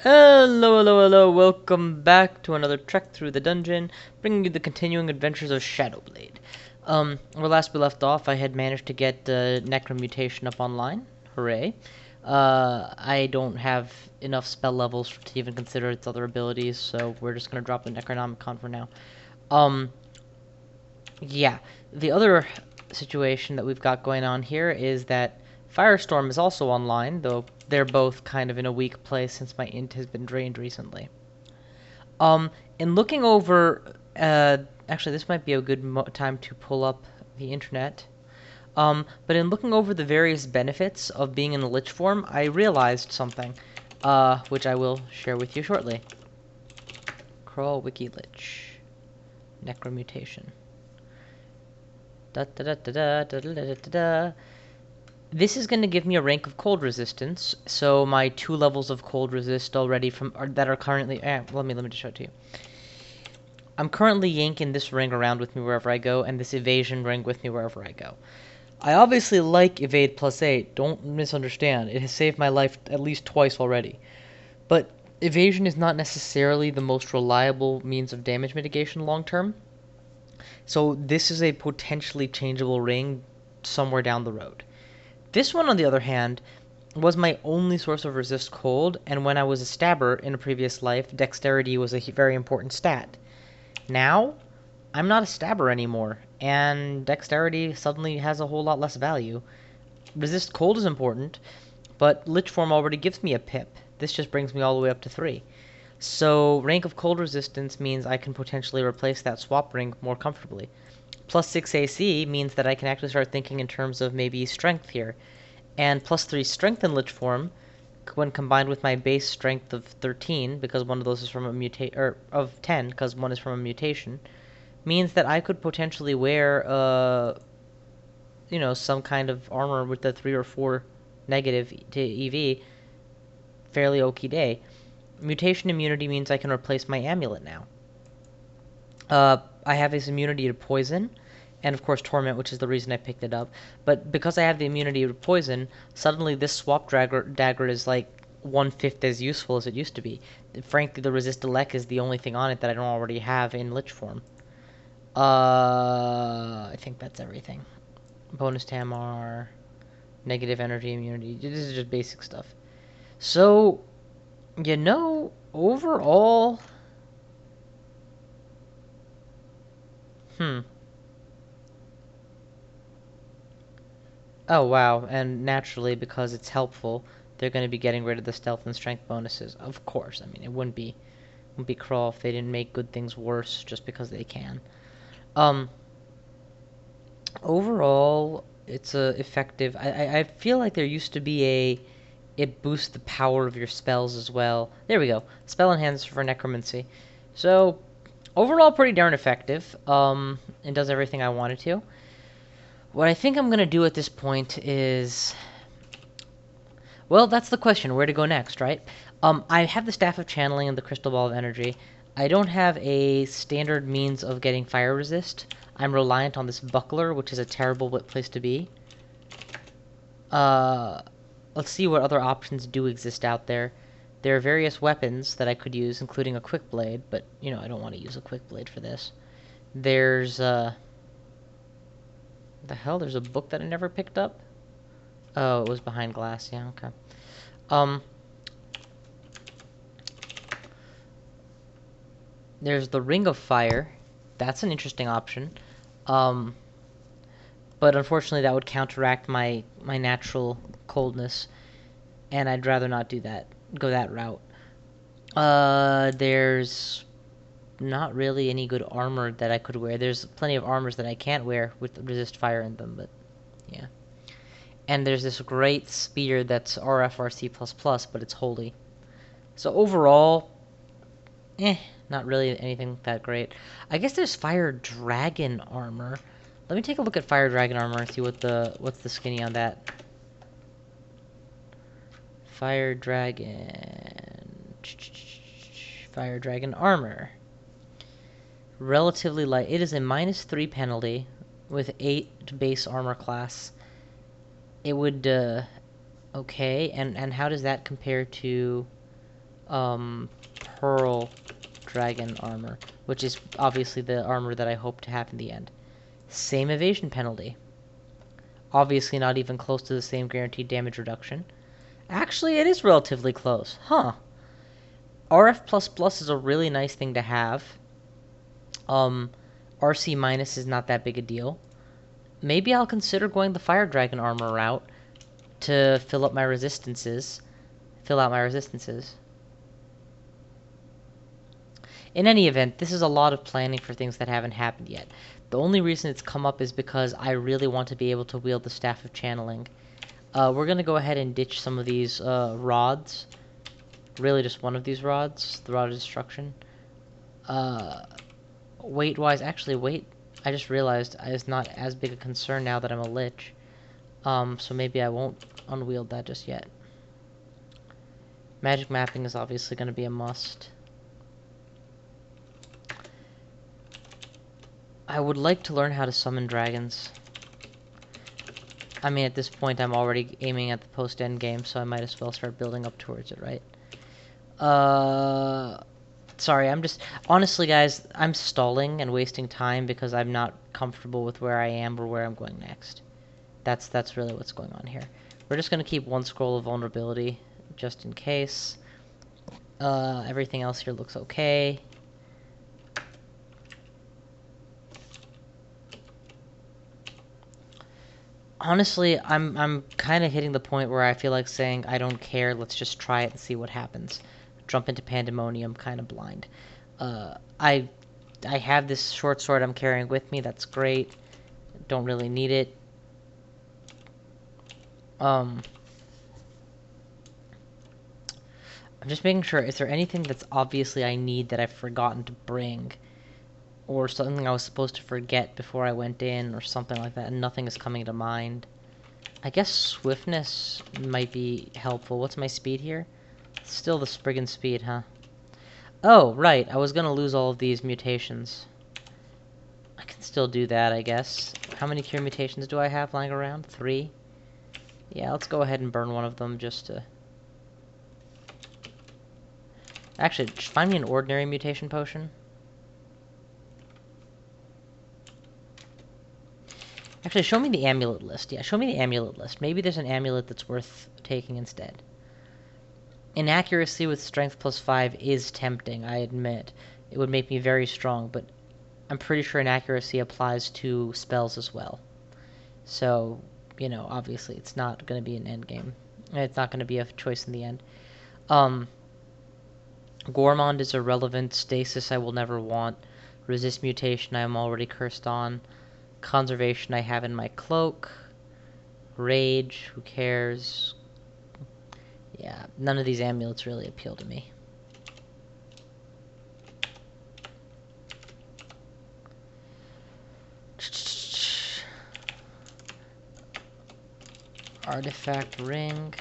Hello, welcome back to another trek through the dungeon, bringing you the continuing adventures of Shadowblade. Where last we left off, I had managed to get the necromutation up online. Hooray. I don't have enough spell levels to even consider its other abilities, so we're just gonna drop the Necronomicon for now. Yeah, the other situation that we've got going on here is that Firestorm is also online, though they're both kind of in a weak place since my int has been drained recently. In looking over, actually this might be a good time to pull up the internet. But in looking over the various benefits of being in the Lich form, I realized something, which I will share with you shortly. Crawl Wiki Lich. Necromutation. This is going to give me a rank of cold resistance, so my 2 levels of cold resist already that are currently let me just show it to you. I'm currently yanking this ring around with me wherever I go, and this evasion ring with me wherever I go. I obviously like evade +8, don't misunderstand. It has saved my life at least twice already. But evasion is not necessarily the most reliable means of damage mitigation long term. So this is a potentially changeable ring somewhere down the road. This one, on the other hand, was my only source of resist cold, and when I was a stabber in a previous life, dexterity was a very important stat. Now, I'm not a stabber anymore, and dexterity suddenly has a whole lot less value. Resist cold is important, but Lich form already gives me a pip. This just brings me all the way up to 3. So rank of cold resistance means I can potentially replace that swap ring more comfortably. +6 AC means that I can actually start thinking in terms of maybe strength here. And +3 strength in Lich form, when combined with my base strength of 13, because one of those is from a or of 10, because one is from a mutation, means that I could potentially wear, some kind of armor with the 3 or 4 negative to EV fairly okie day. Mutation immunity means I can replace my amulet now. I have this immunity to poison, and of course torment, which is the reason I picked it up. But because I have the immunity to poison, suddenly this swap dagger is like 1/5 as useful as it used to be. Frankly, the resist elect is the only thing on it that I don't already have in Lich form. I think that's everything. Bonus Tamar, negative energy immunity. This is just basic stuff. So, overall, Oh, wow, and naturally, because it's helpful, they're going to be getting rid of the stealth and strength bonuses. Of course, I mean, it wouldn't be cruel if they didn't make good things worse just because they can. Overall, it's effective. I feel like there used to be it boosts the power of your spells as well. There we go. Spell enhancer for necromancy. So, overall, pretty darn effective. It does everything I wanted to. What I think I'm going to do at this point is... Well, that's the question. Where to go next, right? I have the Staff of Channeling and the Crystal Ball of Energy. I don't have a standard means of getting fire resist. I'm reliant on this Buckler, which is a terrible place to be. Let's see what other options do exist out there. There are various weapons that I could use, including a Quick Blade, but, I don't want to use a Quick Blade for this. There's, the hell? There's a book that I never picked up? Oh, it was behind glass. Yeah, okay. There's the Ring of Fire. That's an interesting option. But unfortunately that would counteract my natural coldness, and I'd rather not do that. Go that route. There's not really any good armor that I could wear. There's plenty of armors that I can't wear with resist fire in them, but yeah. And there's this great spear that's RFRC++, but it's holy. So overall, not really anything that great. I guess there's Fire Dragon armor. Let me take a look at Fire Dragon armor and see what's the skinny on that. Fire Dragon armor. Relatively light. It is a -3 penalty with 8 base armor class. It would, okay, and how does that compare to, Pearl Dragon armor, which is obviously the armor that I hope to have in the end. Same evasion penalty. Obviously not even close to the same guaranteed damage reduction. Actually, it is relatively close. Huh. RF++ is a really nice thing to have. RC- is not that big a deal. Maybe I'll consider going the Fire Dragon armor route to fill out my resistances. In any event, this is a lot of planning for things that haven't happened yet. The only reason it's come up is because I really want to be able to wield the Staff of Channeling. We're going to go ahead and ditch some of these rods. Really just one of these rods, the Rod of Destruction. Weight-wise, actually weight, I just realized, is not as big a concern now that I'm a Lich. So maybe I won't unwield that just yet. Magic mapping is obviously going to be a must. I would like to learn how to summon dragons. I mean, at this point, I'm already aiming at the post-end game, so I might as well start building up towards it, right? Sorry, honestly, guys, I'm stalling and wasting time because I'm not comfortable with where I am or where I'm going next. That's really what's going on here. We're just gonna keep one scroll of vulnerability, just in case. Everything else here looks okay. Honestly, I'm kind of hitting the point where I feel like saying, I don't care, let's just try it and see what happens. Jump into Pandemonium, kind of blind. I have this short sword I'm carrying with me, that's great. Don't really need it. I'm just making sure, is there anything that's obviously I need that I've forgotten to bring? Or something I was supposed to forget before I went in, or something like that, and nothing is coming to mind. I guess swiftness might be helpful. What's my speed here? Still the Spriggan speed, huh? Oh, right, I was gonna lose all of these mutations. I can still do that, I guess. How many cure mutations do I have lying around? 3? Yeah, let's go ahead and burn one of them just to... Actually, just find me an ordinary mutation potion. Actually, show me the amulet list. Yeah, show me the amulet list. Maybe there's an amulet that's worth taking instead. Inaccuracy with strength +5 is tempting, I admit. It would make me very strong, but I'm pretty sure inaccuracy applies to spells as well. So, you know, obviously it's not going to be an end game. It's not going to be a choice in the end. Gormond is irrelevant. Stasis I will never want. Resist mutation I am already cursed on. Conservation I have in my cloak. Rage, who cares? Yeah, none of these amulets really appeal to me. Artifact ring.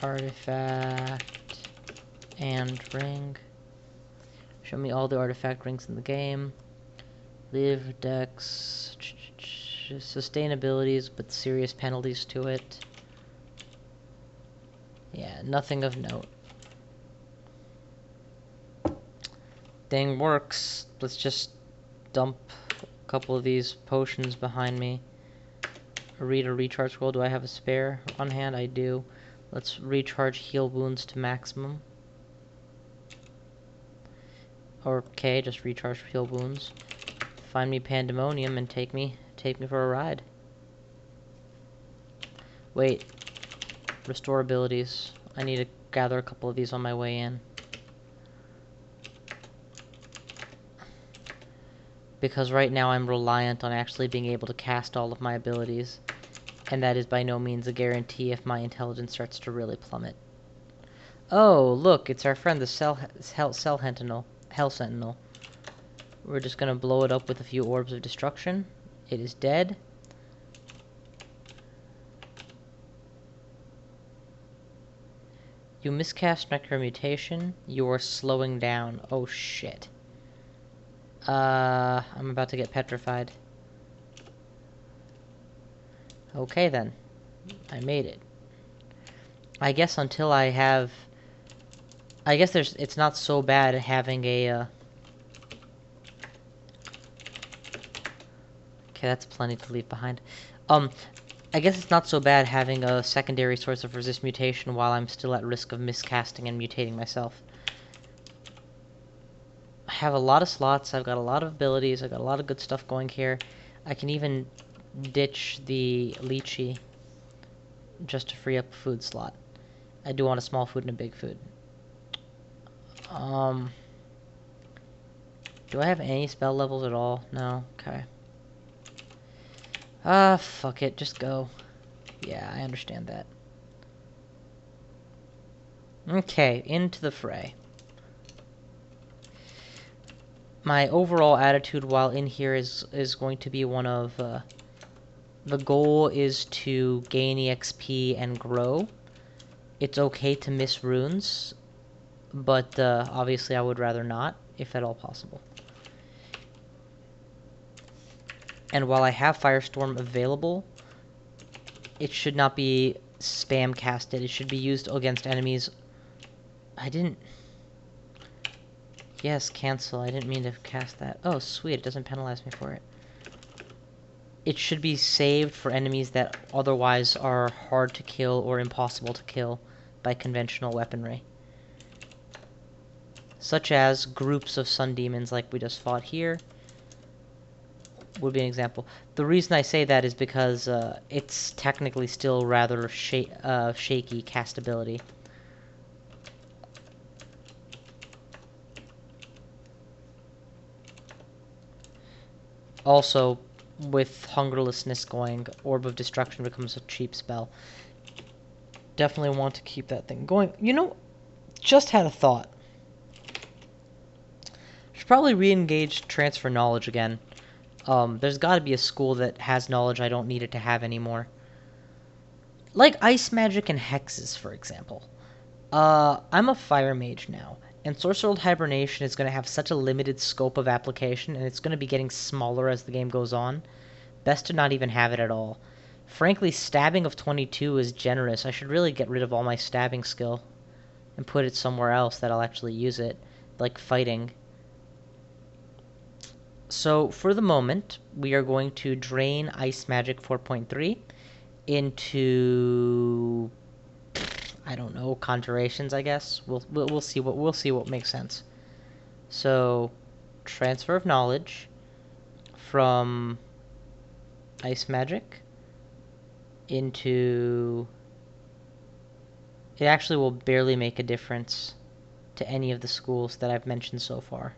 Artifact and ring. Show me all the artifact rings in the game. Live, dex, sustainabilities, but serious penalties to it. Yeah, nothing of note. Thing works. Let's just dump a couple of these potions behind me. Read a recharge scroll. Do I have a spare on hand? I do. Let's recharge heal wounds to maximum. Okay, just recharge heal wounds. Find me Pandemonium and take me for a ride. Wait. Restore abilities. I need to gather a couple of these on my way in. Because right now I'm reliant on actually being able to cast all of my abilities. And that is by no means a guarantee if my intelligence starts to really plummet. Oh, look, it's our friend the Hell Sentinel. We're just gonna blow it up with a few orbs of destruction. It is dead. You miscast necromutation. You are slowing down. Oh shit. I'm about to get petrified. Okay then. I made it. I guess until I have... I guess it's not so bad having a... Okay, that's plenty to leave behind. I guess it's not so bad having a secondary source of resist mutation while I'm still at risk of miscasting and mutating myself. I have a lot of slots, I've got a lot of abilities, I've got a lot of good stuff going here. I can even ditch the lychee just to free up a food slot. I do want a small food and a big food. Do I have any spell levels at all? No? Okay. Fuck it, just go. Yeah, I understand that. Okay, into the fray. My overall attitude while in here is going to be one of, the goal is to gain EXP and grow. It's okay to miss runes, but obviously I would rather not, if at all possible. And while I have Firestorm available, it should not be spam casted. It should be used against enemies. I didn't... Yes, cancel. I didn't mean to cast that. Oh, sweet. It doesn't penalize me for it. It should be saved for enemies that otherwise are hard to kill or impossible to kill by conventional weaponry. Such as groups of sun demons like we just fought here. Would be an example. The reason I say that is because it's technically still rather shaky castability. Also, with Hungerlessness going, Orb of Destruction becomes a cheap spell. Definitely want to keep that thing going. You know, just had a thought. Should probably re-engage Transfer Knowledge again. There's got to be a school that has knowledge I don't need it to have anymore. Like Ice Magic and Hexes, for example. I'm a Fire Mage now, and Sorcerer Hibernation is going to have such a limited scope of application, and it's going to be getting smaller as the game goes on. Best to not even have it at all. Frankly, Stabbing of 22 is generous. I should really get rid of all my stabbing skill and put it somewhere else that I'll actually use it, like fighting. So, for the moment, we are going to drain Ice Magic 4.3 into... I don't know, conjurations, I guess. We'll see what makes sense. So, transfer of knowledge from Ice Magic into... It actually will barely make a difference to any of the schools that I've mentioned so far.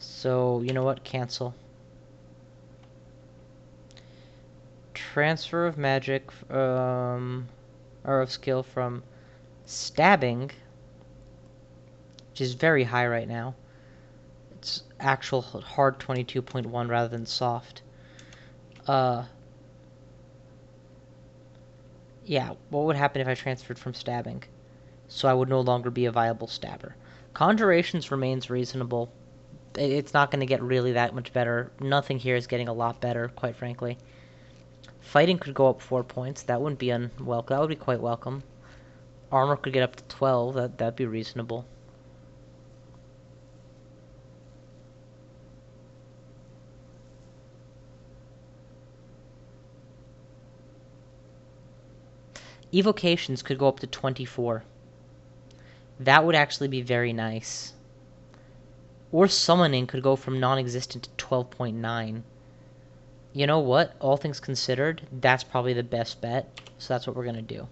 So, you know what? Cancel. Transfer of magic, or of skill from stabbing, which is very high right now. It's actual hard 22.1 rather than soft. Yeah, what would happen if I transferred from stabbing? So I would no longer be a viable stabber. Conjurations remains reasonable. It's not going to get really that much better. Nothing here is getting a lot better, quite frankly. Fighting could go up 4 points. That wouldn't be unwelcome. That would be quite welcome. Armor could get up to 12. That'd be reasonable. Evocations could go up to 24. That would actually be very nice. Or summoning could go from non-existent to 12.9. You know what? All things considered, that's probably the best bet. So that's what we're going to do.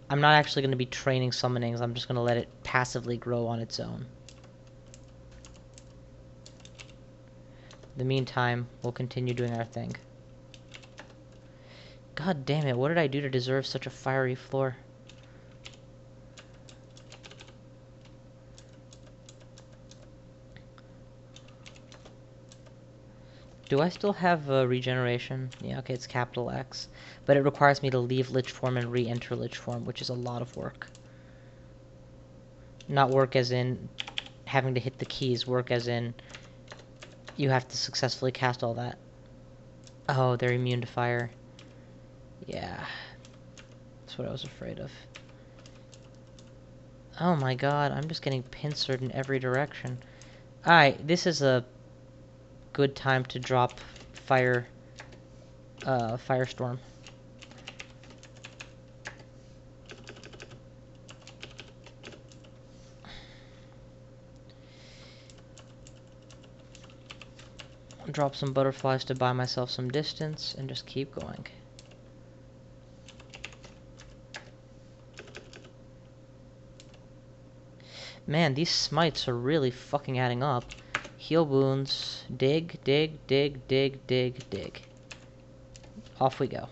I'm not actually going to be training summonings. I'm just going to let it passively grow on its own. In the meantime, we'll continue doing our thing. God damn it, what did I do to deserve such a fiery floor? Do I still have regeneration? Yeah, okay, it's capital X. But it requires me to leave Lich form and re-enter Lich form, which is a lot of work. Not work as in having to hit the keys, work as in you have to successfully cast all that. Oh, they're immune to fire. Yeah. That's what I was afraid of. Oh my god, I'm just getting pincered in every direction. Alright, this is a good time to drop firestorm. Drop some butterflies to buy myself some distance and just keep going. Man, these smites are really fucking adding up. Heal wounds. Dig, dig, dig, dig, dig, dig. Off we go.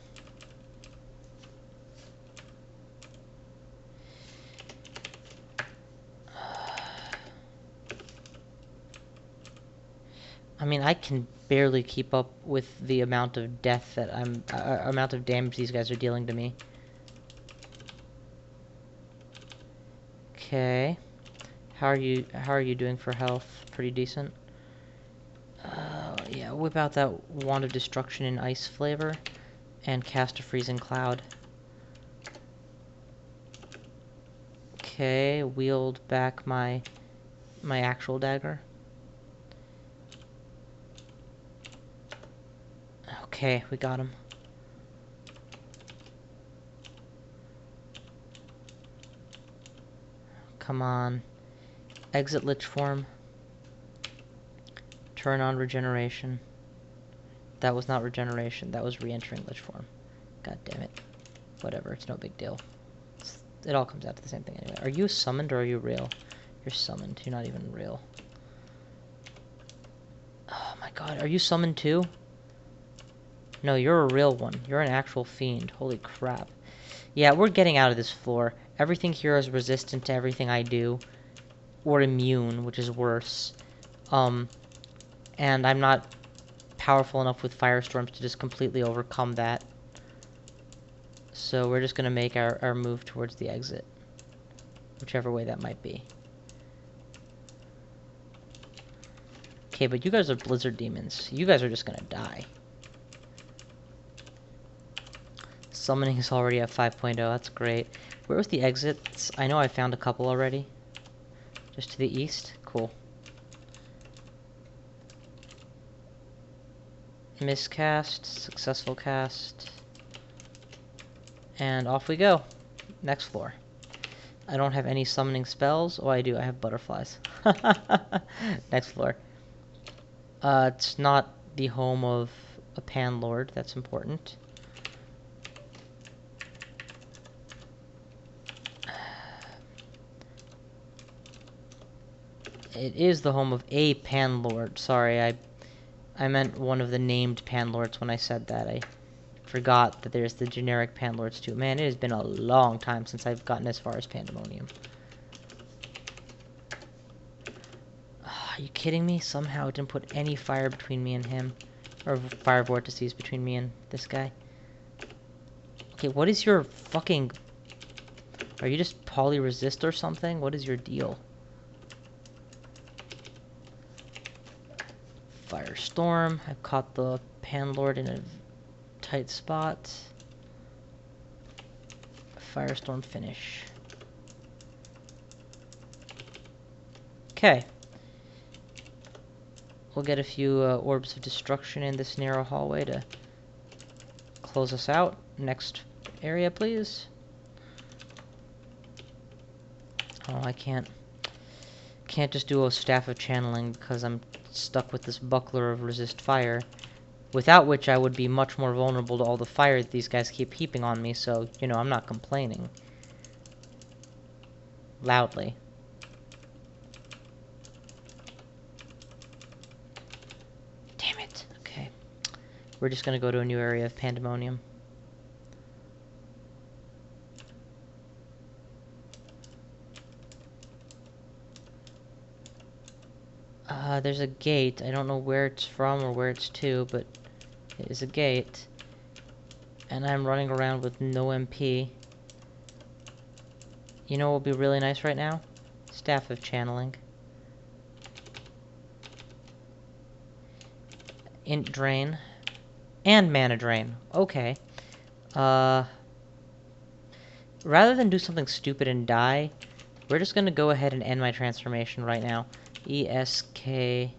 I mean, I can barely keep up with the amount of death that amount of damage these guys are dealing to me. Okay. How are you doing for health? Pretty decent. Yeah, whip out that Wand of Destruction in ice flavor and cast a freezing cloud. Okay, wield back my actual dagger. Okay, we got him. Come on. Exit Lich Form. Turn on regeneration. That was not regeneration, that was re-entering Lich Form. God damn it. Whatever, it's no big deal. It all comes out to the same thing anyway. Are you summoned or are you real? You're summoned, you're not even real. Oh my god, are you summoned too? No, you're a real one. You're an actual fiend. Holy crap. Yeah, we're getting out of this floor. Everything here is resistant to everything I do. Or immune, which is worse. And I'm not powerful enough with firestorms to just completely overcome that. So we're just gonna make our move towards the exit. Whichever way that might be. Okay, but you guys are blizzard demons. You guys are just gonna die. Summoning is already at 5.0, that's great. Where was the exits? I know I found a couple already. Just to the east? Cool. Miscast, successful cast. And off we go. Next floor. I don't have any summoning spells. Oh, I do. I have butterflies. Next floor. It's not the home of a panlord. That's important. It is the home of a panlord. Sorry, I meant one of the named panlords when I said that. I forgot that there's the generic panlords too. Man, it has been a long time since I've gotten as far as Pandemonium. Are you kidding me? Somehow it didn't put any fire between me and him. Or fire vortices between me and this guy. Okay, what is your fucking... Are you just poly-resist or something? What is your deal? Firestorm. I've caught the panlord in a tight spot. Firestorm finish. Okay. We'll get a few orbs of destruction in this narrow hallway to close us out. Next area, please. Oh, I can't just do a staff of channeling because I'm stuck with this buckler of resist fire, without which I would be much more vulnerable to all the fire that these guys keep heaping on me, so, you know, I'm not complaining. Loudly. Damn it. Okay. We're just gonna go to a new area of Pandemonium. There's a gate. I don't know where it's from or where it's to, but it is a gate. And I'm running around with no MP. You know what would be really nice right now? Staff of channeling. Int drain. And mana drain. Okay. Rather than do something stupid and die, We're just gonna go ahead and end my transformation right now. ESK...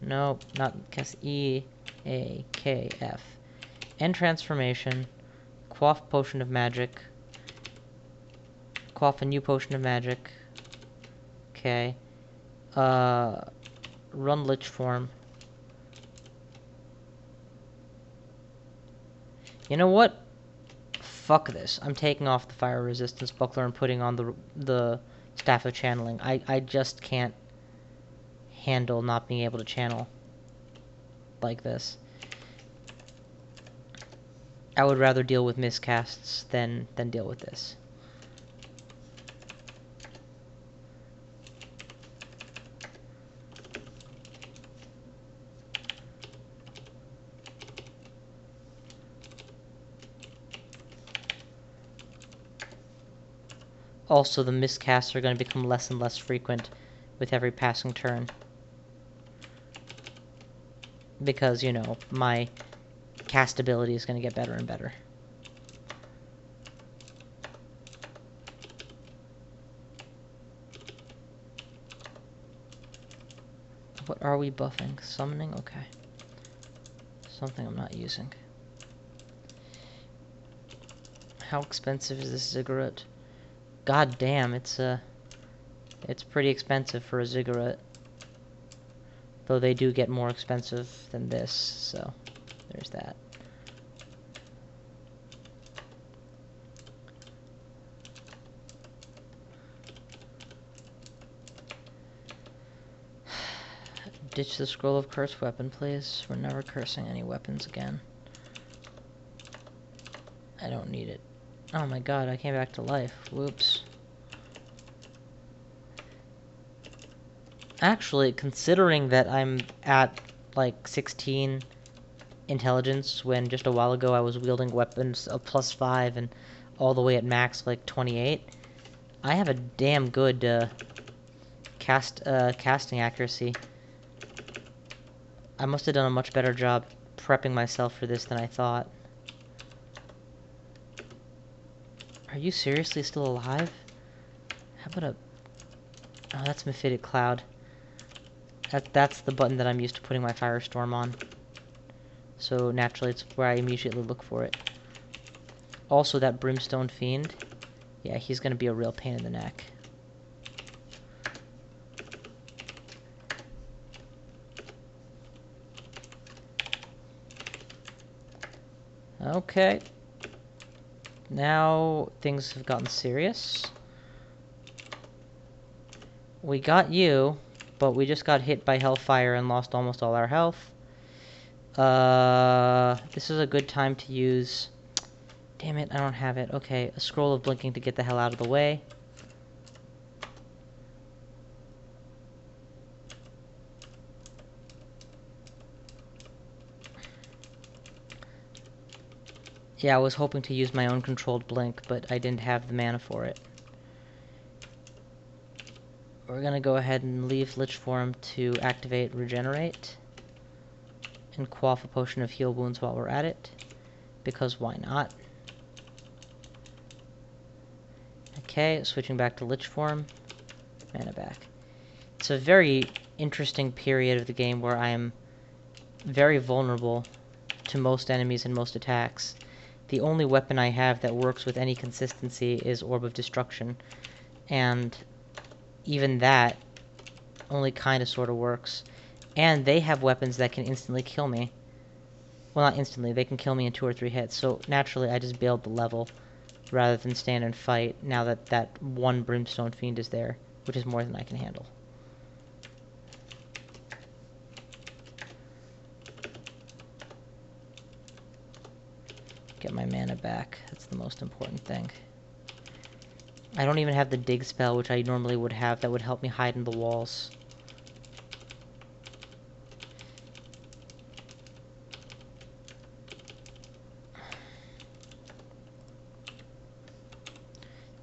No, not EAKF. End transformation. Quaff potion of magic. Quaff a new potion of magic. Okay. Run lich form. You know what? Fuck this. I'm taking off the fire resistance buckler and putting on the staff of channeling. I just can't handle not being able to channel like this. I would rather deal with miscasts than deal with this. Also, the miscasts are going to become less and less frequent with every passing turn. Because, you know, my cast ability is going to get better and better. What are we buffing? Summoning? Okay. Something I'm not using. How expensive is this ziggurat? God damn, it's pretty expensive for a ziggurat. Though they do get more expensive than this, so there's that. Ditch the scroll of curse weapon, please. We're never cursing any weapons again. I don't need it. Oh my god, I came back to life. Whoops. Actually, considering that I'm at, like, 16 intelligence, when just a while ago I was wielding weapons of +5 and all the way at max, like, 28, I have a damn good, casting accuracy. I must have done a much better job prepping myself for this than I thought. Are you seriously still alive? How about a... Oh, that's Mephitic Cloud. That's the button that I'm used to putting my firestorm on. So naturally it's where I immediately look for it. Also, that Brimstone Fiend. Yeah, he's gonna be a real pain in the neck. Okay. Now things have gotten serious. We got you, but we just got hit by Hellfire and lost almost all our health. This is a good time to use... Damn it, I don't have it. Okay, a Scroll of Blinking to get the hell out of the way. Yeah, I was hoping to use my own controlled blink, but I didn't have the mana for it. We're gonna go ahead and leave Lich Form to activate Regenerate. And quaff a potion of heal wounds while we're at it. Because why not? Okay, switching back to Lich Form. Mana back. It's a very interesting period of the game where I am very vulnerable to most enemies and most attacks. The only weapon I have that works with any consistency is Orb of Destruction. And even that only kind of sort of works. And they have weapons that can instantly kill me. Well, not instantly, they can kill me in 2 or 3 hits. So naturally I just bailed the level rather than stand and fight now that that one Brimstone Fiend is there, which is more than I can handle. Get my mana back. That's the most important thing. I don't even have the dig spell, which I normally would have, that would help me hide in the walls.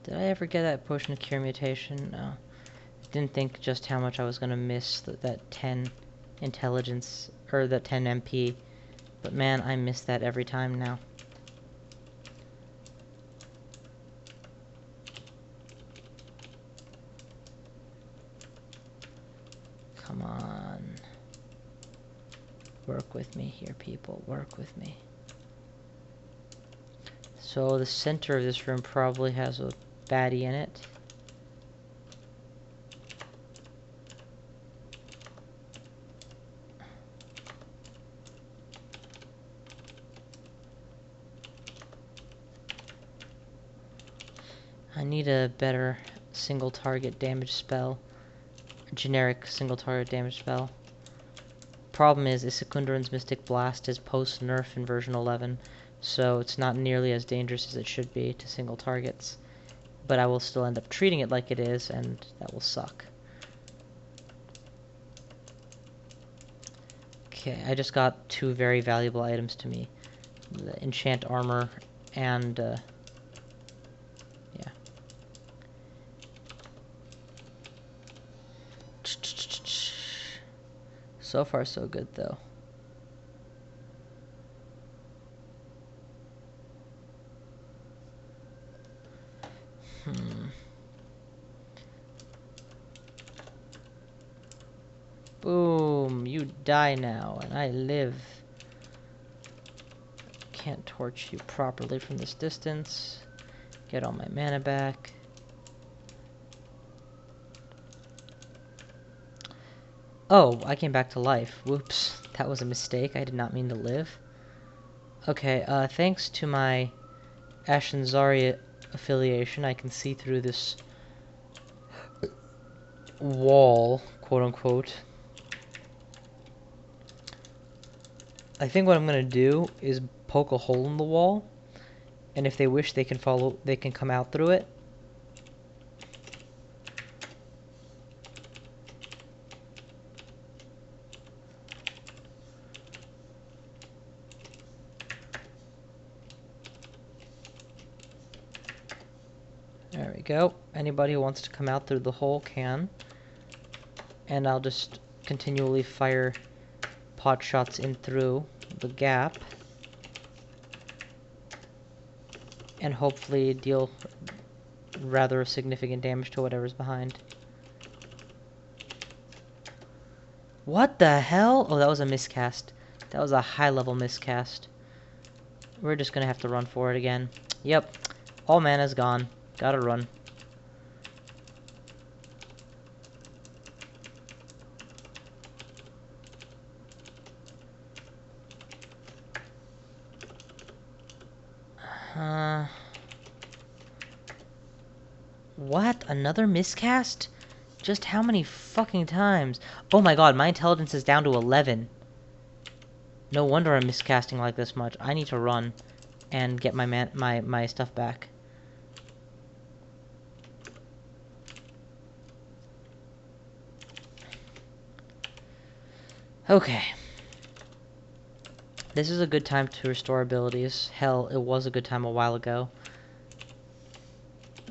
Did I ever get that potion of cure mutation? No. Didn't think just how much I was gonna miss that 10 intelligence, or that 10 MP. But man, I miss that every time now. Come on. Work with me here, people. Work with me. So the center of this room probably has a baddie in it. I need a better single target damage spell. Generic single target damage spell. Problem is Secundaran's Mystic Blast is post-nerf in version 11, so it's not nearly as dangerous as it should be to single targets. But I will still end up treating it like it is, and that will suck. Okay, I just got two very valuable items to me. The enchant armor and, yeah. So far, so good, though. Boom! You die now, and I live. Can't torch you properly from this distance. Get all my mana back. Oh, I came back to life. Whoops. That was a mistake. I did not mean to live. Okay, thanks to my Ashanzari affiliation, I can see through this wall, quote-unquote. I think what I'm gonna do is poke a hole in the wall, and if they wish, they can come out through it. There we go. Anybody who wants to come out through the hole can. And I'll just continually fire pot shots in through the gap. And hopefully deal rather significant damage to whatever's behind. What the hell? Oh, that was a miscast. That was a high-level miscast. We're just gonna have to run for it again. Yep. All mana's gone. Gotta run. What? Another miscast? Just how many fucking times? Oh my god, my intelligence is down to 11. No wonder I'm miscasting like this much. I need to run and get my stuff back. Okay. This is a good time to restore abilities. Hell, it was a good time a while ago.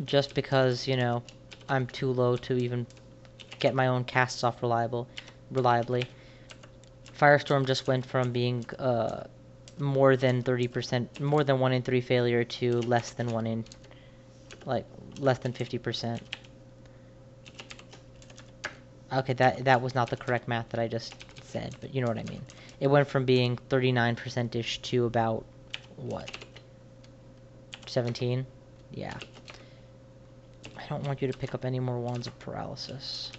Just because, you know, I'm too low to even get my own casts off reliably. Firestorm just went from being more than 30%, more than 1 in 3 failure to less than 1 in, like, less than 50%. Okay, that was not the correct math that I just said, but you know what I mean. It went from being 39%-ish to about, what? 17? Yeah. I don't want you to pick up any more Wands of Paralysis.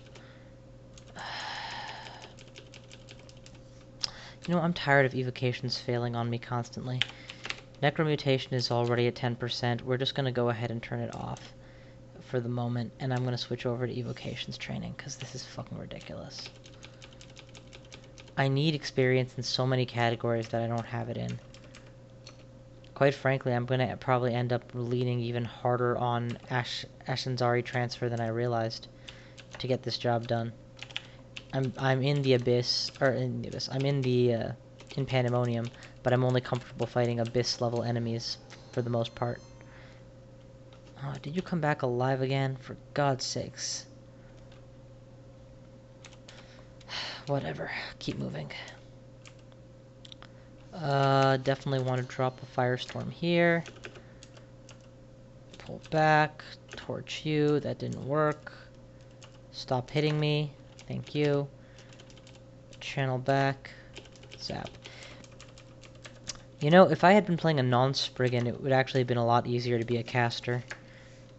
You know, I'm tired of evocations failing on me constantly. Necromutation is already at 10%. We're just going to go ahead and turn it off for the moment, and I'm going to switch over to evocations training, because this is fucking ridiculous. I need experience in so many categories that I don't have it in. Quite frankly, I'm going to probably end up leaning even harder on Ashanzari transfer than I realized to get this job done. I'm in the Abyss, or in the Abyss, I'm in the, in Pandemonium, but I'm only comfortable fighting Abyss-level enemies for the most part. Oh, did you come back alive again? For God's sakes. Whatever. Keep moving. Definitely want to drop a firestorm here. Pull back. Torch you. That didn't work. Stop hitting me. Thank you. Channel back. Zap. You know, if I had been playing a non-Spriggan, it would actually have been a lot easier to be a caster.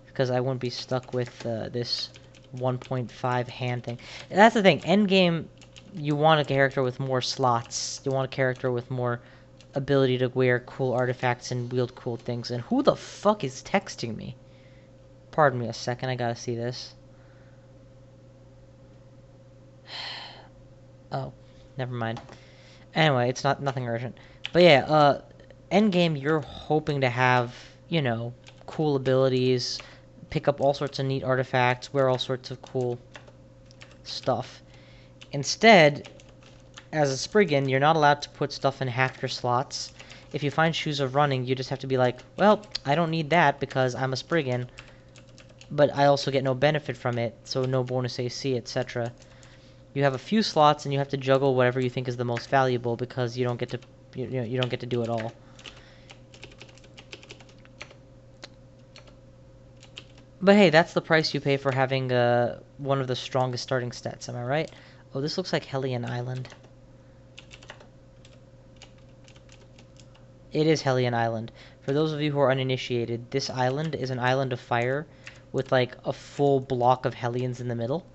Because I wouldn't be stuck with this 1.5 hand thing. And that's the thing. Endgame, you want a character with more slots. You want a character with more ability to wear cool artifacts and wield cool things. And who the fuck is texting me? Pardon me a second, I gotta see this. Oh, never mind. Anyway, it's nothing urgent. But yeah, endgame, you're hoping to have, you know, cool abilities, pick up all sorts of neat artifacts, wear all sorts of cool stuff. Instead, as a Spriggan, you're not allowed to put stuff in half your slots. If you find Shoes of Running, you just have to be like, well, I don't need that because I'm a Spriggan, but I also get no benefit from it, so no bonus AC, etc. You have a few slots, and you have to juggle whatever you think is the most valuable because you don't get to, you don't get to do it all. But hey, that's the price you pay for having one of the strongest starting stats, am I right? Oh, this looks like Hellion Island. It is Hellion Island. For those of you who are uninitiated, this island is an island of fire with like a full block of Hellions in the middle.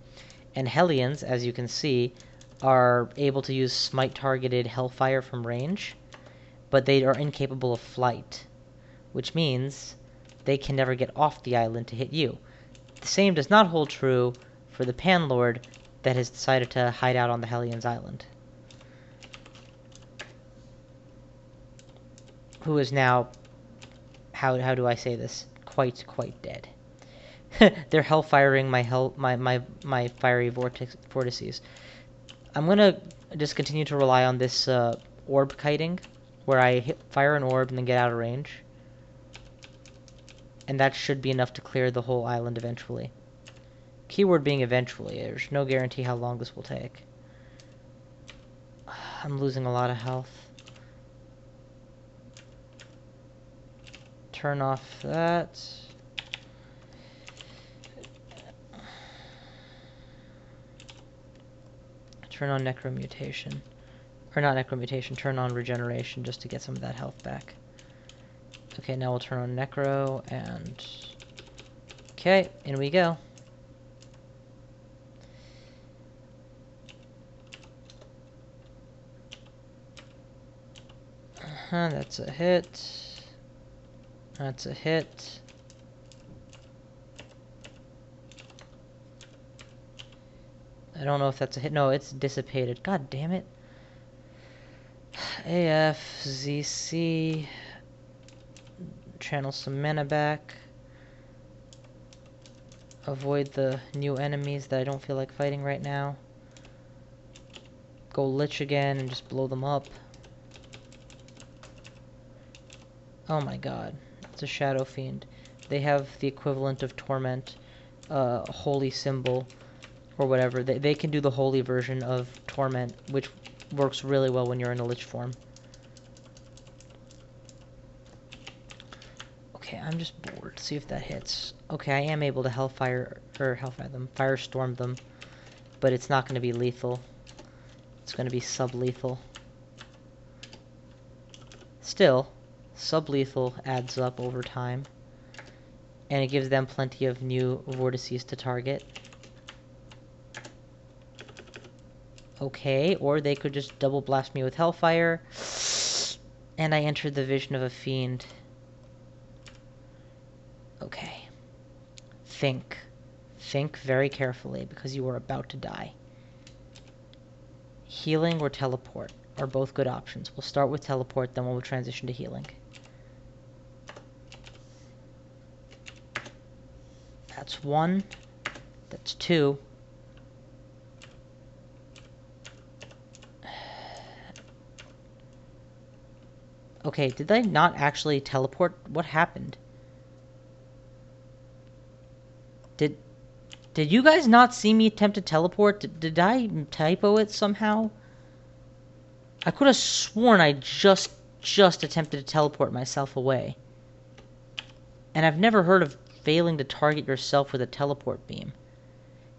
And Hellions, as you can see, are able to use smite-targeted hellfire from range, but they are incapable of flight, which means they can never get off the island to hit you. The same does not hold true for the Panlord that has decided to hide out on the Hellions Island, who is now, how do I say this, quite dead. They're hellfiring my fiery vortices. I'm gonna just continue to rely on this orb kiting, where I fire an orb and then get out of range. And that should be enough to clear the whole island eventually. Keyword being eventually. There's no guarantee how long this will take. I'm losing a lot of health. Turn off that. Turn on necromutation. Or not necromutation, turn on regeneration just to get some of that health back. Okay, now we'll turn on necro and... Okay, in we go. That's a hit. That's a hit. I don't know if that's a hit. No, it's dissipated. God damn it. AF, ZC. Channel some mana back. Avoid the new enemies that I don't feel like fighting right now. Go Lich again and just blow them up. Oh my god. It's a Shadow Fiend. They have the equivalent of Torment, Holy Symbol, or whatever. They can do the holy version of Torment, which works really well when you're in a Lich form. Okay, I'm just bored. See if that hits. Okay, I am able to firestorm them, but it's not going to be lethal. It's going to be sublethal. Still, sublethal adds up over time, and it gives them plenty of new vortices to target. Okay, or they could just double blast me with Hellfire, and I entered the vision of a fiend. Okay. Think. Think very carefully, because you are about to die. Healing or teleport are both good options. We'll start with teleport, then we'll transition to healing. That's one. That's two. Okay, did I not actually teleport? What happened? Did you guys not see me attempt to teleport? Did I typo it somehow? I could have sworn I just attempted to teleport myself away. And I've never heard of failing to target yourself with a teleport beam.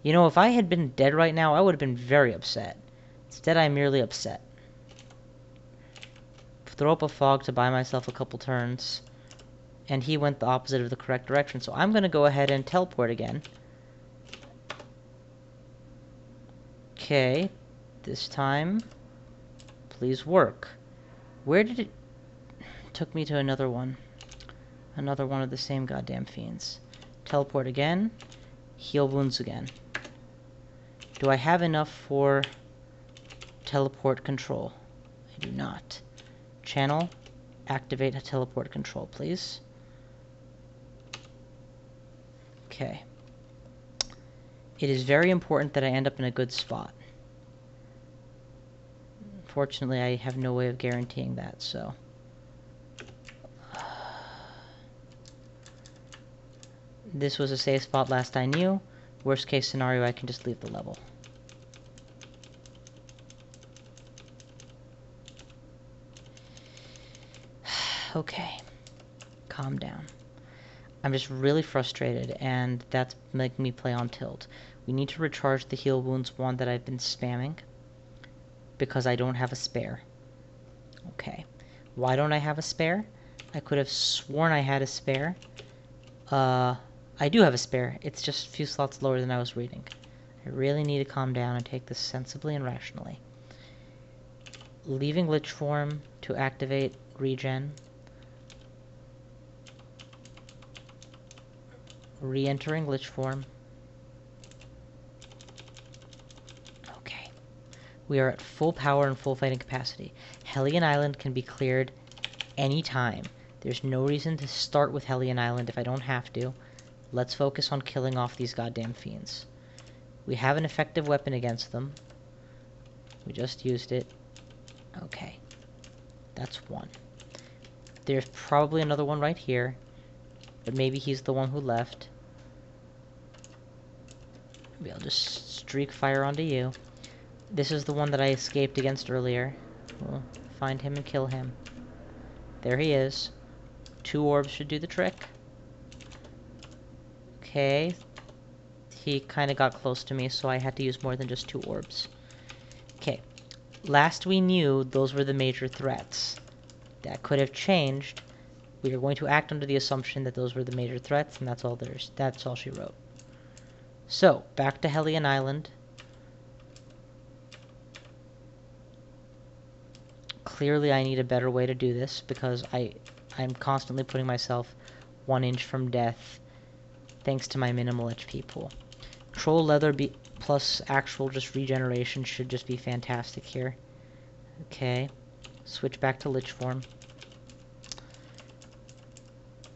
You know, if I had been dead right now, I would have been very upset. Instead, I'm merely upset. Throw up a fog to buy myself a couple turns. And he went the opposite of the correct direction. So I'm going to go ahead and teleport again. Okay. This time, please work. Where did it... Took me to another one. Another one of the same goddamn fiends. Teleport again. Heal wounds again. Do I have enough for teleport control? I do not. Channel. Activate a teleport control, please. Okay. It is very important that I end up in a good spot. Fortunately, I have no way of guaranteeing that, so... This was a safe spot last I knew. Worst case scenario, I can just leave the level. Okay. Calm down. I'm just really frustrated, and that's making me play on tilt. We need to recharge the heal wounds one that I've been spamming, because I don't have a spare. Okay. Why don't I have a spare? I could have sworn I had a spare. I do have a spare. It's just a few slots lower than I was reading. I really need to calm down and take this sensibly and rationally. Leaving Lich form to activate regen. Re-entering Lich form. Okay. We are at full power and full fighting capacity. Hellion Island can be cleared anytime. There's no reason to start with Hellion Island if I don't have to. Let's focus on killing off these goddamn fiends. We have an effective weapon against them. We just used it. Okay. That's one. There's probably another one right here. But maybe he's the one who left. Maybe I'll just streak fire onto you. This is the one that I escaped against earlier. We'll find him and kill him. There he is. 2 orbs should do the trick. Okay. He kind of got close to me, so I had to use more than just 2 orbs. Okay. Last we knew, those were the major threats. That could have changed. We are going to act under the assumption that those were the major threats, and that's all she wrote. So, back to Hellion Island. Clearly I need a better way to do this, because I'm constantly putting myself 1 inch from death, thanks to my minimal HP pool. Troll leather plus actual just regeneration should just be fantastic here. Okay. Switch back to Lich form.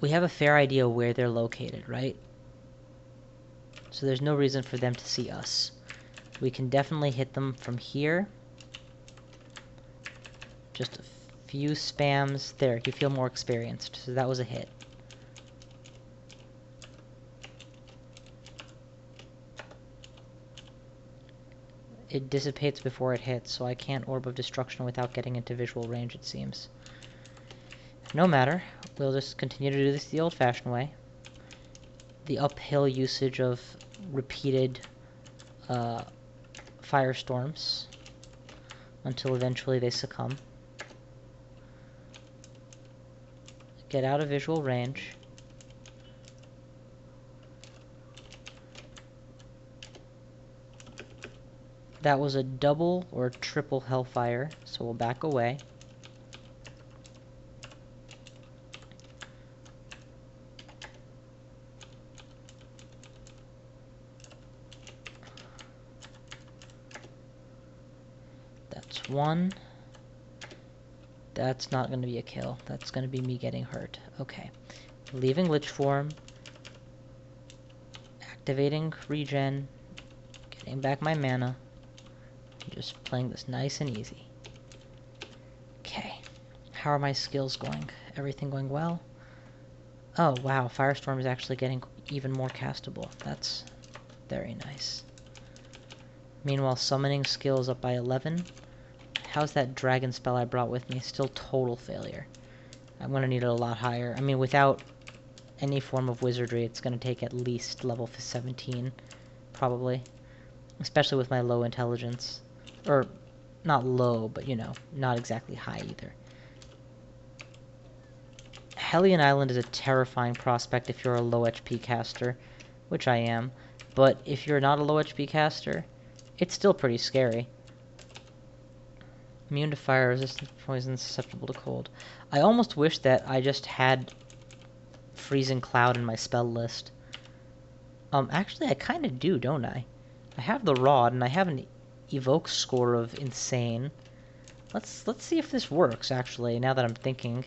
We have a fair idea where they're located, right? So there's no reason for them to see us. We can definitely hit them from here. Just a few spams. There, you feel more experienced. So that was a hit. It dissipates before it hits, so I can't Orb of Destruction without getting into visual range, it seems. No matter. We'll just continue to do this the old-fashioned way. The uphill usage of repeated firestorms until eventually they succumb. Get out of visual range. That was a double or triple hellfire, so we'll back away. That's 1. That's not going to be a kill. That's going to be me getting hurt. Okay. Leaving Lich form. Activating regen. Getting back my mana. Just playing this nice and easy. Okay. How are my skills going? Everything going well? Oh, wow. Firestorm is actually getting even more castable. That's very nice. Meanwhile, summoning skills up by 11. How's that dragon spell I brought with me? Still total failure. I'm going to need it a lot higher. I mean, without any form of wizardry, it's going to take at least level 17. Probably. Especially with my low intelligence. Or not low, but you know, not exactly high either. Hellion Island is a terrifying prospect if you're a low HP caster, which I am, but if you're not a low HP caster, it's still pretty scary. Immune to fire, resistant to poison, susceptible to cold. I almost wish that I just had Freezing Cloud in my spell list. Actually, I kind of do, don't I? I have the Rod, and I have an evoke score of insane. Let's see if this works, actually, now that I'm thinking.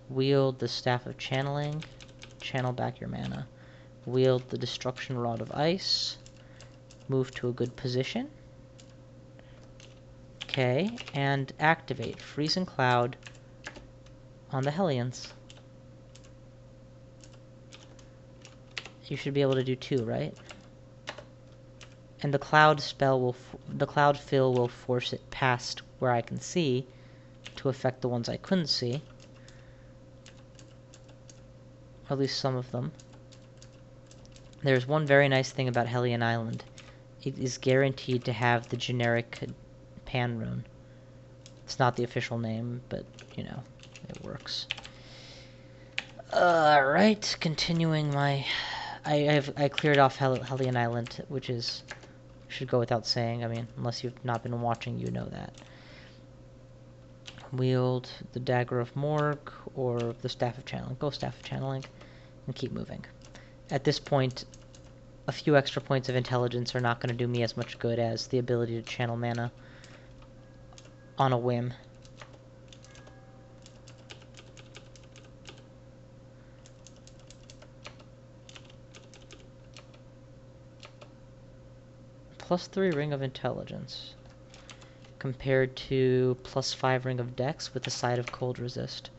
Wield the Staff of Channeling. Channel back your mana. Wield the Destruction Rod of Ice. Move to a good position. Okay, and activate Freezing Cloud on the Hellions. You should be able to do 2, right? And the cloud spell will, the cloud fill will force it past where I can see to affect the ones I couldn't see. Or at least some of them. There's one very nice thing about Hellion Island. It is guaranteed to have the generic Pan rune. It's not the official name, but, you know, it works. Alright, continuing my... I cleared off Hellion Island, which is... should go without saying. I mean, unless you've not been watching, you know that. Wield the Dagger of Morgue, or the Staff of Channeling. Go Staff of Channeling, and keep moving. At this point, a few extra points of intelligence are not going to do me as much good as the ability to channel mana on a whim. +3 Ring of Intelligence compared to +5 Ring of Dex with the Side of Cold Resist.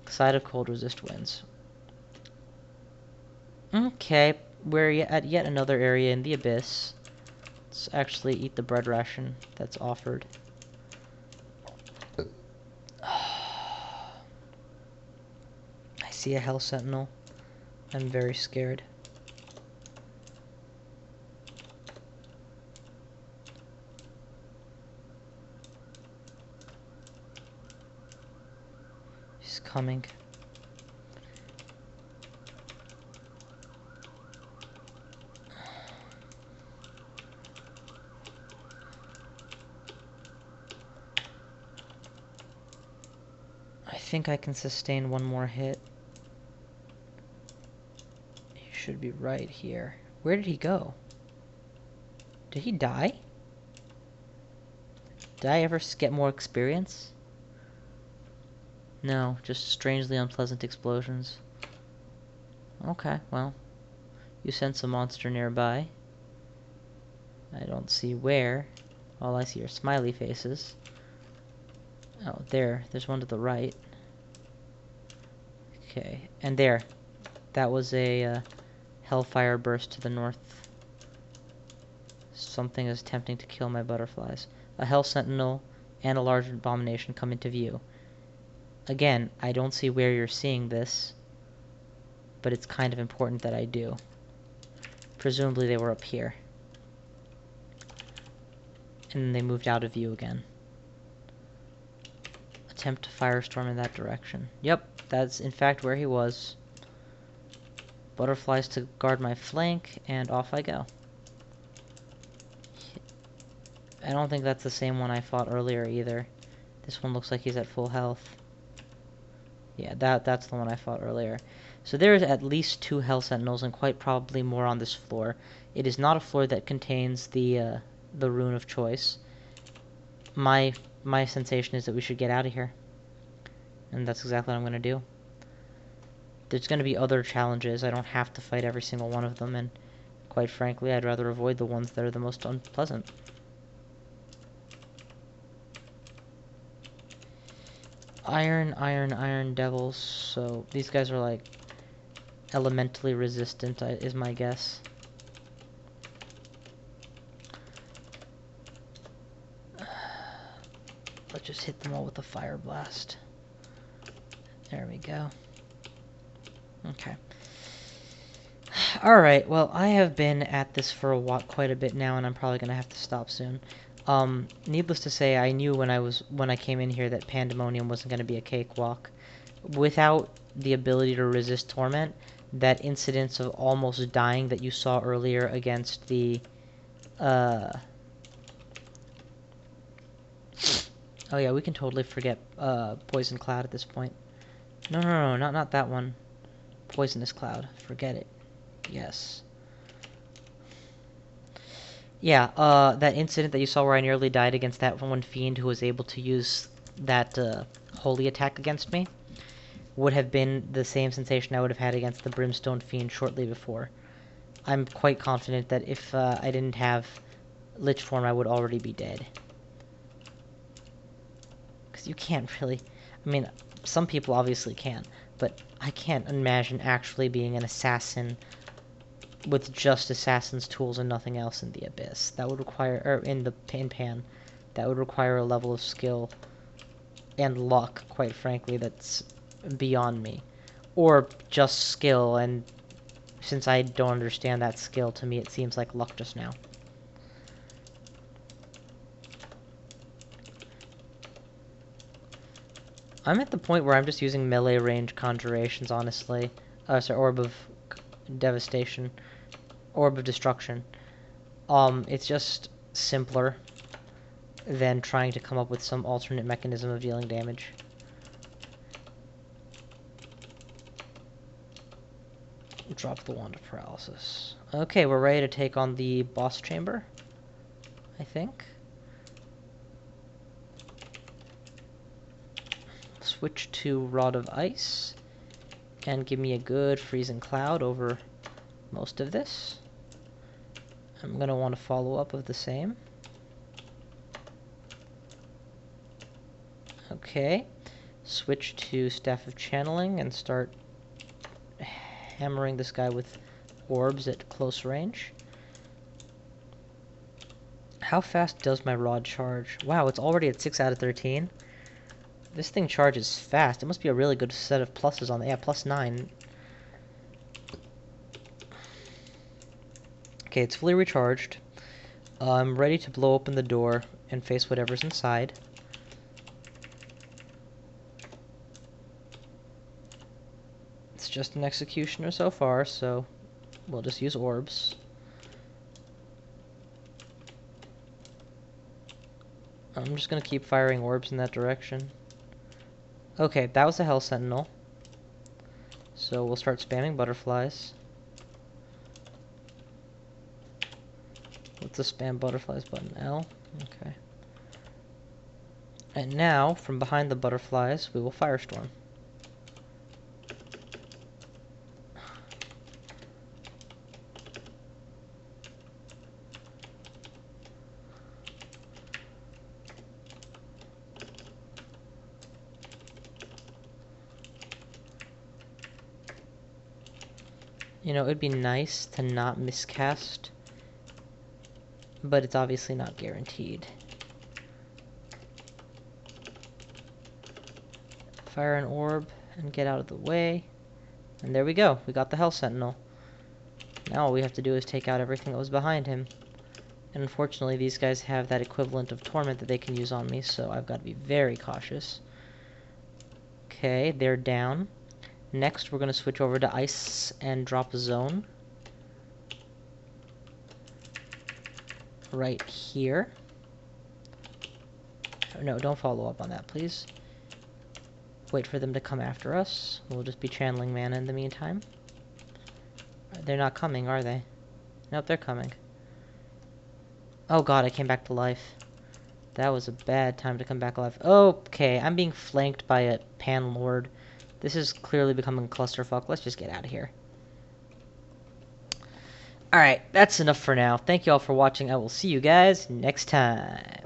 Side of Cold Resist wins. Okay, we're at yet another area in the Abyss. Let's actually eat the bread ration that's offered. I see a Hell Sentinel. I'm very scared. He's coming. I think I can sustain one more hit. He should be right here. Where did he go? Did he die? Did I ever get more experience? No, just strangely unpleasant explosions. Okay, well, you sense a monster nearby. I don't see where. All I see are smiley faces. Oh, there's one to the right. Okay, and there. That was a hellfire burst to the north. Something is attempting to kill my butterflies. A Hell Sentinel and a large abomination come into view. Again, I don't see where you're seeing this, but it's kind of important that I do. Presumably they were up here. And then they moved out of view again. Attempt to firestorm in that direction. Yep, that's in fact where he was. Butterflies to guard my flank, and off I go. I don't think that's the same one I fought earlier either. This one looks like he's at full health. Yeah, that's the one I fought earlier. So there's at least 2 Hell Sentinels, and quite probably more on this floor. It is not a floor that contains the rune of choice. My sensation is that we should get out of here. And that's exactly what I'm going to do. There's going to be other challenges. I don't have to fight every single one of them, and quite frankly, I'd rather avoid the ones that are the most unpleasant. Iron devils. So these guys are like elementally resistant, is my guess. Let's just hit them all with a fire blast. There we go. Okay. Alright, well, I have been at this for quite a bit now, and I'm probably gonna have to stop soon. Needless to say, I knew when I came in here that Pandemonium wasn't gonna be a cakewalk. Without the ability to resist torment, that incidence of almost dying that you saw earlier against the, oh yeah, we can totally forget, Poison Cloud at this point. No, not that one. Poisonous Cloud. Forget it. Yes. Yeah, that incident that you saw where I nearly died against that one fiend who was able to use that, holy attack against me would have been the same sensation I would have had against the Brimstone fiend shortly before. I'm quite confident that if, I didn't have Lich form, I would already be dead. Because you can't really... I mean, some people obviously can, but I can't imagine actually being an assassin with just assassin's tools and nothing else in the Abyss. That would require, or in Pan, that would require a level of skill and luck, quite frankly, that's beyond me. Or just skill, and since I don't understand that skill, to me it seems like luck just now. I'm at the point where I'm just using melee range conjurations, honestly. Sorry, Orb of Devastation. Orb of Destruction. It's just simpler than trying to come up with some alternate mechanism of dealing damage. Drop the Wand of Paralysis. Okay, we're ready to take on the boss chamber, I think. Switch to Rod of Ice, and give me a good freezing cloud over most of this. I'm going to want to follow up of the same. Okay, switch to Staff of Channeling and start hammering this guy with orbs at close range. How fast does my rod charge? Wow, it's already at 6 out of 13. This thing charges fast. It must be a really good set of pluses on it. Yeah, +9. Okay, it's fully recharged. I'm ready to blow open the door and face whatever's inside. It's just an executioner so far, so we'll just use orbs. I'm just gonna keep firing orbs in that direction. Okay, that was a Hell Sentinel. So we'll start spamming butterflies. What's the spam butterflies button? L? Okay. And now, from behind the butterflies, we will firestorm. You know, it'd be nice to not miscast, but it's obviously not guaranteed. Fire an orb and get out of the way. And there we go. We got the Hell Sentinel. Now all we have to do is take out everything that was behind him. And unfortunately, these guys have that equivalent of Torment that they can use on me, so I've got to be very cautious. Okay, they're down. Next, we're going to switch over to Ice and drop a zone. Right here. No, don't follow up on that, please. Wait for them to come after us. We'll just be channeling mana in the meantime. They're not coming, are they? Nope, they're coming. Oh god, I came back to life. That was a bad time to come back alive. Okay, I'm being flanked by a Pan Lord. This is clearly becoming a clusterfuck. Let's just get out of here. Alright, that's enough for now. Thank you all for watching. I will see you guys next time.